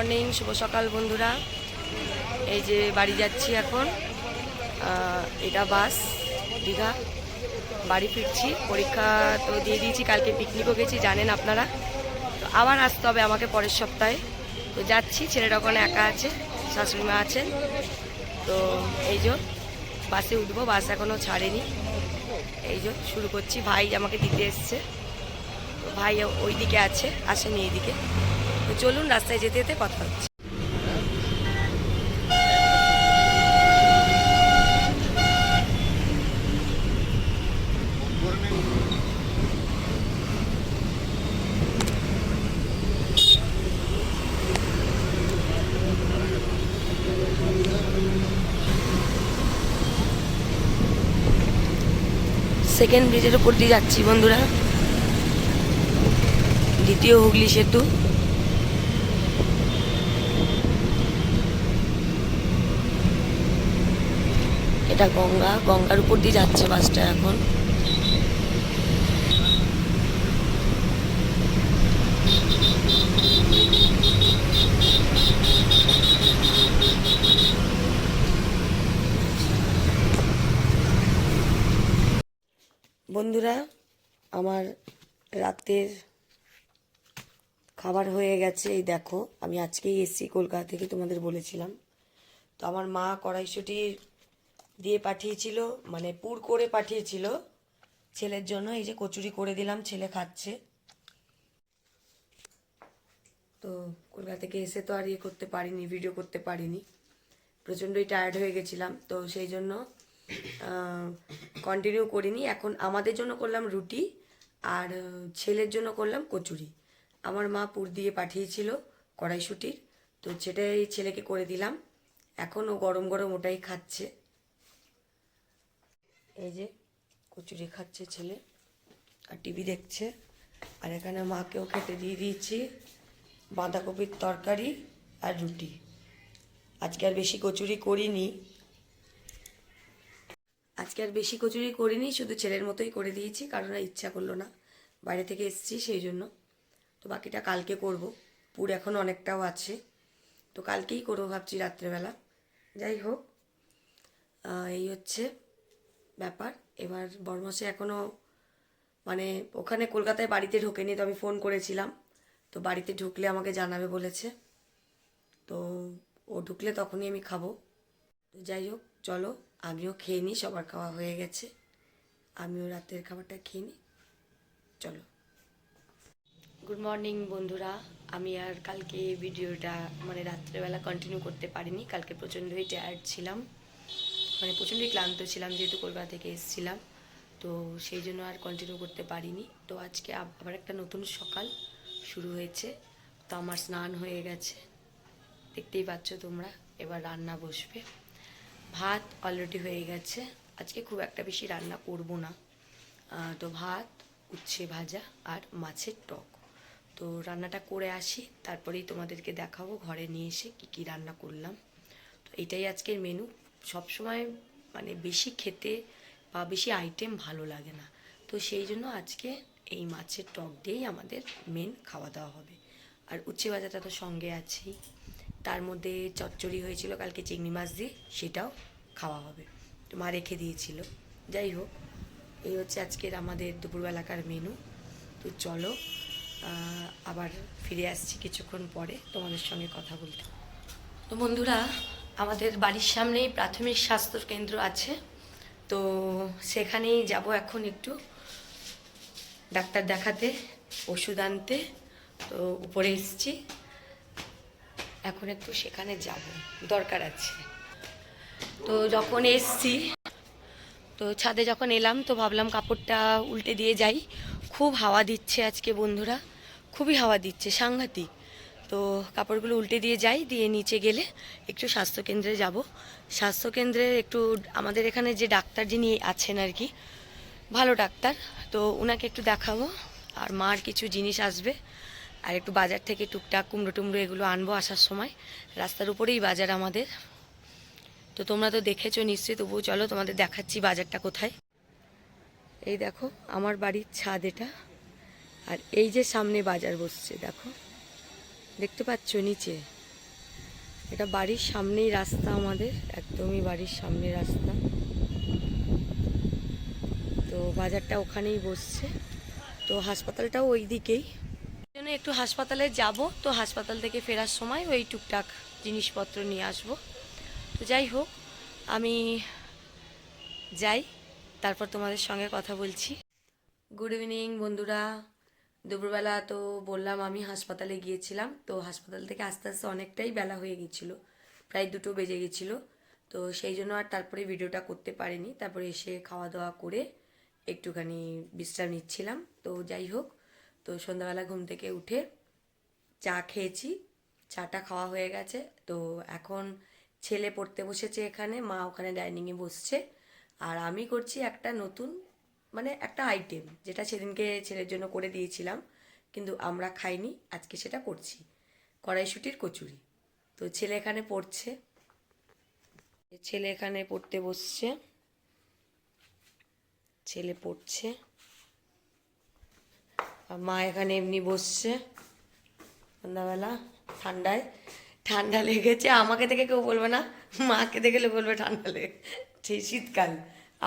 Morning, শুভ সকাল বন্ধুরা। এই যে বাড়ি যাচ্ছি এখন। এটা বাস দীঘা, বাড়ি ফিরছি। পরীক্ষা তো দিয়ে দিয়েছি, কালকে পিকনিকও গেছি জানেন আপনারা। তো আবার আসতে হবে আমাকে পরের সপ্তাহে। তো যাচ্ছি, ছেলেটা ওখানে একা আছে, শাশুড়ি মা আছেন। তো এই যে বাসে উঠবো, বাস এখনও ছাড়েনি। এই যে শুরু করছি, ভাই আমাকে দিতে এসছে। তো ভাই ওই দিকে আছে, আসেনি এইদিকে। তো চলুন, রাস্তায় যেতে যেতে কথা হচ্ছে। সেকেন্ড ব্রিজের উপর দিয়ে যাচ্ছি বন্ধুরা, দ্বিতীয় হুগলি সেতু। এটা গঙ্গার উপর দিয়ে যাচ্ছে বাসটা এখন। বন্ধুরা, আমার রাতের খাবার হয়ে গেছে। এই দেখো, আমি আজকেই এসেছি কলকাতা থেকে, তোমাদের বলেছিলাম। তো আমার মা কড়াইশুঁটি দিয়ে পাঠিয়েছিল, মানে পুর করে পাঠিয়েছিল ছেলের জন্য। এই যে কচুরি করে দিলাম, ছেলে খাচ্ছে। তো কলকাতা থেকে এসে তো আর করতে পারিনি, ভিডিও করতে পারিনি, প্রচণ্ডই টায়ার্ড হয়ে গেছিলাম। তো সেই জন্য কন্টিনিউ করিনি। এখন আমাদের জন্য করলাম রুটি, আর ছেলের জন্য করলাম কচুরি। আমার মা পুর দিয়ে পাঠিয়েছিল কড়াইশুঁটির, তো সেটাই ছেলেকে করে দিলাম। এখন ও গরম গরম ওটাই খাচ্ছে। এই যে কচুরি খাচ্ছে ছেলে, আর টিভি দেখছে। আর এখানে মাকেও খেতে দিয়ে দিয়েছি বাঁধাকপির তরকারি আর রুটি। আজকে আর বেশি কচুরি করিনি, শুধু ছেলের মতোই করে দিয়েছি, কারণ ইচ্ছা করলো না, বাইরে থেকে এসেছি সেই জন্য। তো বাকিটা কালকে করব, পুর এখন অনেকটাও আছে, তো কালকেই করবো ভাবছি রাত্রেবেলা। যাই হোক, এই হচ্ছে ব্যাপার। এবার বড়মাসে এখনও মানে ওখানে কলকাতায় বাড়িতে ঢোকেনি, তো আমি ফোন করেছিলাম। তো বাড়িতে ঢুকলে আমাকে জানাবে বলেছে, তো ও ঢুকলে তখনই আমি খাবো। তো যাই হোক, চলো আমিও খেয়ে নিই, সবার খাওয়া হয়ে গেছে, আমিও রাতের খাবারটা খেয়ে নিই, চলো। গুড মর্নিং বন্ধুরা। আমি আর কালকে ভিডিওটা মানে রাত্রেবেলা কন্টিনিউ করতে পারিনি, কালকে প্রচণ্ডই টায়ার্ড ছিলাম, মানে প্রচণ্ডই ক্লান্ত ছিলাম, যেহেতু কলকাতা থেকে এসেছিলাম। তো সেই জন্য আর কন্টিনিউ করতে পারিনি। তো আজকে আবার একটা নতুন সকাল শুরু হয়েছে। তো আমার স্নান হয়ে গেছে, দেখতেই পাচ্ছ তোমরা। এবার রান্না বসবে, ভাত অলরেডি হয়ে গেছে। আজকে খুব একটা বেশি রান্না করব না, তো ভাত, উচ্ছে ভাজা আর মাছের টক। তো রান্নাটা করে আসি, তারপরেই তোমাদেরকে দেখাবো ঘরে নিয়ে এসে কী কী রান্না করলাম। তো এটাই আজকের মেনু। সবসময় মানে বেশি খেতে বা বেশি আইটেম ভালো লাগে না, তো সেই জন্য আজকে এই মাছের টক দিয়েই আমাদের মেন খাওয়া দাওয়া হবে। আর উচ্ছে ভাজাটা তো সঙ্গে আছেই, তার মধ্যে চচ্চড়ি হয়েছিল কালকে চিংড়ি মাছ দিয়ে, সেটাও খাওয়া হবে, তো মা রেখে দিয়েছিল। যাই হোক, এই হচ্ছে আজকের আমাদের দুপুরবেলাকার মেনু। তো চলো আবার ফিরে আসছি কিছুক্ষণ পরে তোমাদের সঙ্গে কথা বলতে। তো বন্ধুরা, আমাদের বাড়ির সামনেই প্রাথমিক স্বাস্থ্য কেন্দ্র আছে, তো সেখানেই যাব এখন একটু ডাক্তার দেখাতে, ওষুধ আনতে। তো উপরে এসেছি, এখন একটু সেখানে যাব, দরকার আছে। তো যখন এসছি, তো ছাদে যখন এলাম, তো ভাবলাম কাপড়টা উল্টে দিয়ে যাই। খুব হাওয়া দিচ্ছে আজকে বন্ধুরা, খুবই হাওয়া দিচ্ছে, সাংঘাতিক। তো কাপড়গুলো উল্টে দিয়ে যাই, দিয়ে নিচে গেলে একটু স্বাস্থ্যকেন্দ্রে যাব। স্বাস্থ্যকেন্দ্রে একটু আমাদের এখানে যে ডাক্তার যিনি আছেন আর কি, ভালো ডাক্তার, তো ওনাকে একটু দেখাবো। আর মার কিছু জিনিস আসবে, আর একটু বাজার থেকে টুকটাক কুমড়ো টুমড়ো এগুলো আনবো আসার সময়। রাস্তার উপরেই বাজার আমাদের। তো তোমরা তো দেখেছো নিশ্চয়ই, তবুও চলো তোমাদের দেখাচ্ছি বাজারটা কোথায়। এই দেখো আমার বাড়ির ছাদ এটা, আর এই যে সামনে বাজার বসছে, দেখো দেখতে পাচ্ছ নিচে। এটা বাড়ির সামনেই রাস্তা, আমাদের একদমই বাড়ির সামনে রাস্তা। তো বাজারটা ওখানেই বসছে, তো হাসপাতালটাও ওই দিকেই, জন্য একটু হাসপাতালে যাব। তো হাসপাতাল থেকে ফেরার সময় ওই টুকটাক জিনিসপত্র নিয়ে আসব। তো যাই হোক, আমি যাই, তারপর তোমাদের সঙ্গে কথা বলছি। গুড ইভিনিং বন্ধুরা। দুপুরবেলা তো বললাম আমি হাসপাতালে গিয়েছিলাম, তো হাসপাতাল থেকে আস্তে আস্তে অনেকটাই বেলা হয়ে গেছিলো, প্রায় 2টো বেজে গেছিলো। তো সেই জন্য আর তারপরে ভিডিওটা করতে পারিনি। তারপরে এসে খাওয়া দাওয়া করে একটুখানি বিশ্রাম নিচ্ছিলাম। তো যাই হোক, তো সন্ধ্যাবেলা ঘুম থেকে উঠে চা খেয়েছি, চাটা খাওয়া হয়ে গেছে। তো এখন ছেলে পড়তে বসেছে এখানে, মা ওখানে ডাইনিংয়ে বসছে, আর আমি করছি একটা নতুন মানে একটা আইটেম, যেটা সেদিনকে ছেলের জন্য করে দিয়েছিলাম কিন্তু আমরা খাইনি, আজকে সেটা করছি, কড়াইশুঁটির কচুরি। তো ছেলে এখানে পড়ছে, ছেলে এখানে পড়তে বসছে, ছেলে পড়ছে, আর মা এখানে এমনি বসছে সন্ধ্যাবেলা। ঠান্ডা লেগেছে, আমাকে দেখে কেউ বলবে না, মাকে দেখে বলবে ঠান্ডা লেগে, সেই শীতকাল,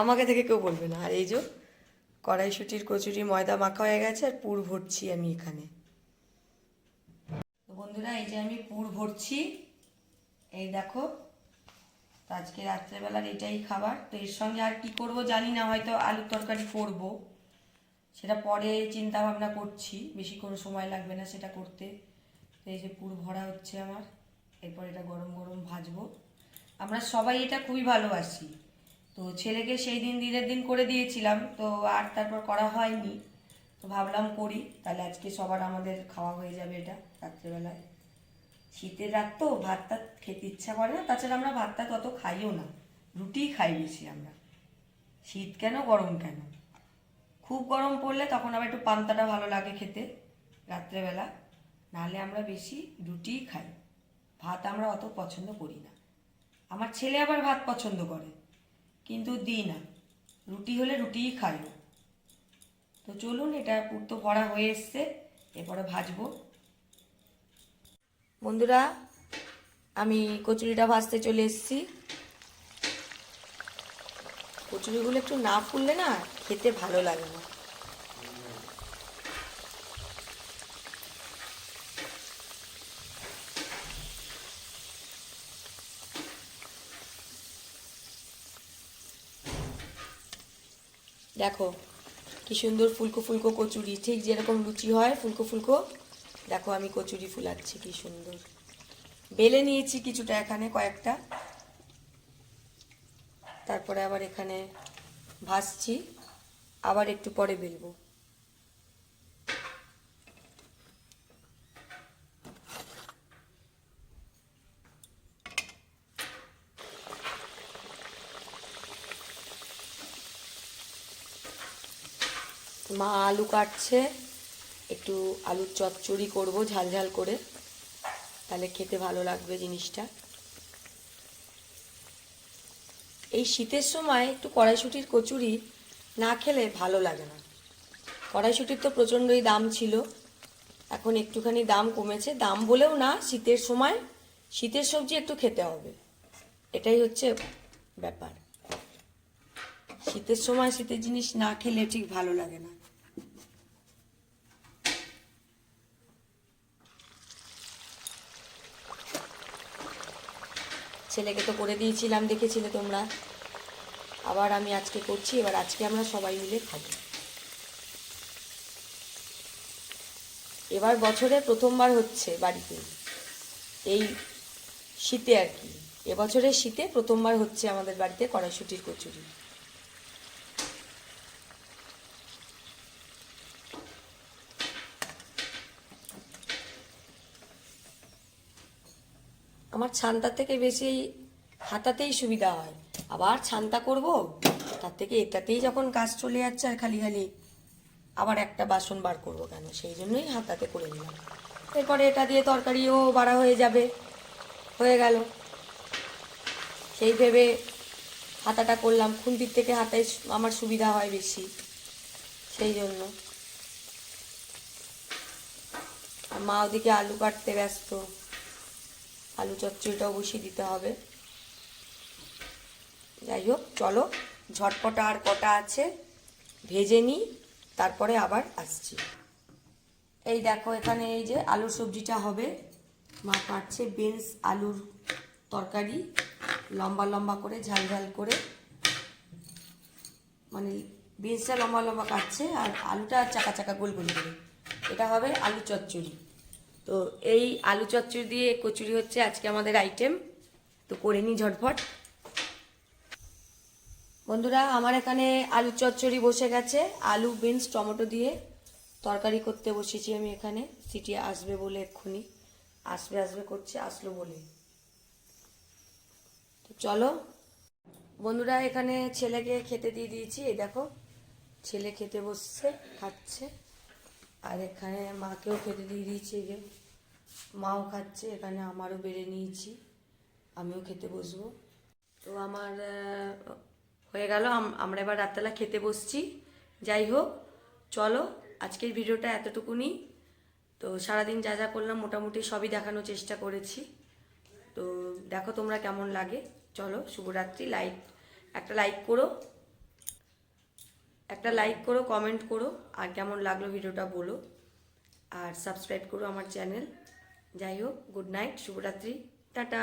আমাকে দেখে কেউ বলবে না। আর এই যে কড়াইশুঁটির কচুরি ময়দা মাখা হয়ে গেছে, আর পুর ভরছি আমি এখানে। তো বন্ধুরা, এই যে আমি পুর ভরছি, এই দেখো। তো আজকে রাত্রেবেলার এটাই খাবার। তো এর সঙ্গে আর কি করব জানি না, হয়তো আলুর তরকারি করব, সেটা পরে চিন্তা ভাবনা করছি, বেশি কোনো সময় লাগবে না সেটা করতে। তো এই যে পুর ভরা হচ্ছে আমার, এরপর এটা গরম গরম ভাজবো। আমরা সবাই এটা খুবই ভালোবাসি। তো ছেলেকে সেই দিন দিনের দিন করে দিয়েছিলাম, তো আর তারপর করা হয়নি। তো ভাবলাম করি, তাহলে আজকে সবার আমাদের খাওয়া হয়ে যাবে এটা রাত্রেবেলায়। শীতের রাত তো ভাত টাত খেতে ইচ্ছা করে না, তাছাড়া আমরা ভাতটা তত খাইও না, রুটিই খাই বেশি আমরা। শীত কেন গরম কেন, খুব গরম পড়লে তখন আবার একটু পান্তাটা ভালো লাগে খেতে রাত্রেবেলা, নাহলে আমরা বেশি রুটিই খাই, ভাত আমরা অত পছন্দ করি না। আমার ছেলে আবার ভাত পছন্দ করে, কিন্তু দিই না, রুটি হলে রুটিই খাই। তো চলুন, এটা পুর তো ভরা হয়ে এসছে, এরপরে ভাজবো। বন্ধুরা, আমি কচুরিটা ভাজতে চলে এসেছি। কচুরিগুলো একটু না ফুললে না খেতে ভালো লাগে না। দেখো কি সুন্দর ফুলকো ফুলকো কচুরি, ঠিক যেরকম লুচি হয় ফুলকো ফুলকো। দেখো আমি কচুরি ফুলাচ্ছি কি সুন্দর, বেলে নিয়েছি কিছুটা এখানে কয়েকটা, তারপরে আবার এখানে ভাজছি, আবার একটু পরে বেলবো। মা আলু কাটছে, একটু আলুর চচ্চড়ি করব ঝাল ঝাল করে, তাহলে খেতে ভালো লাগবে জিনিসটা। এই শীতের সময় একটু কড়াইশুঁটির কচুরি না খেলে ভালো লাগে না। কড়াইশুঁটির তো প্রচণ্ডই দাম ছিল, এখন একটুখানি দাম কমেছে, দাম বলেও না, শীতের সময় শীতের সবজি একটু খেতে হবে, এটাই হচ্ছে ব্যাপার। শীতের সময় শীতের জিনিস না খেলে ঠিক ভালো লাগে না। ছেলেকে তো করে দিয়েছিলাম, দেখেছিলে তোমরা, আবার আমি আজকে করছি, এবার আজকে আমরা সবাই মিলে খাবো। এবার বছরে প্রথমবার হচ্ছে বাড়িতে এই শীতে আর কি, এবছরের শীতে প্রথমবার হচ্ছে আমাদের বাড়িতে কড়াইশুঁটির কচুরি। আমার ছান্তার থেকে বেশি হাতাতেই সুবিধা হয়, আবার ছান্তা করব, তার থেকে এটাতেই যখন কাজ চলে যাচ্ছে, আর খালি খালি আবার একটা বাসন বার করবো কেন, সেই জন্যই হাতাতে করে নিলাম। এরপরে এটা দিয়ে তরকারিও বাড়া হয়ে যাবে, হয়ে গেল, সেই ভেবে হাতাটা করলাম, খুন্তির থেকে হাতায় আমার সুবিধা হয় বেশি, সেই জন্য। আর মা ওদিকে আলু কাটতে ব্যস্ত, আলু চচ্চড়িটাও বসিয়ে দিতে হবে। যাই হোক, চলো ঝটপট আর কটা আছে ভেজে নিই, তারপরে আবার আসছি। এই দেখো এখানে এই যে আলুর সবজিটা হবে, মা কাটছে বিনস আলুর তরকারি, লম্বা লম্বা করে ঝাল ঝাল করে, মানে বিনসটা লম্বা লম্বা কাটছে আর আলুটা চাকা চাকা গোল গোল করে। এটা হবে আলু চচ্চড়ি। তো এই আলু চচ্চড়ি দিয়ে কচুরি হচ্ছে আজকে আমাদের আইটেম। তো করে নিই ঝটফট। বন্ধুরা, আমার এখানে আলু চচ্চড়ি বসে গেছে, আলু বিনস টমেটো দিয়ে তরকারি করতে বসেছি আমি এখানে। সিটি আসবে বলে এক্ষুনি আসবে আসবে করছে, আসলো বলে। তো চলো বন্ধুরা, এখানে ছেলেকে খেতে দিয়ে দিয়েছি। এই দেখো ছেলে খেতে বসছে, খাচ্ছে। আর এখানে মাকেও খেতে দিয়ে দিয়েছি, এই যে মাও খাচ্ছে। এখানে আমারও বেড়ে নিয়েছি, আমিও খেতে বসবো। তো আমার হয়ে গেল, আমরা এবার রাত্রেবেলা খেতে বসছি। যাই হোক, চলো আজকের ভিডিওটা এতটুকুনি। তো সারাদিন যা যা করলাম মোটামুটি সবই দেখানোর চেষ্টা করেছি। তো দেখো তোমরা কেমন লাগে। চলো, শুভরাত্রি। একটা লাইক করো, কমেন্ট করো, আর কেমন লাগলো ভিডিওটা বলো, আর সাবস্ক্রাইব করো আমার চ্যানেল। যাই হোক, গুড নাইট, শুভরাত্রি, টাটা।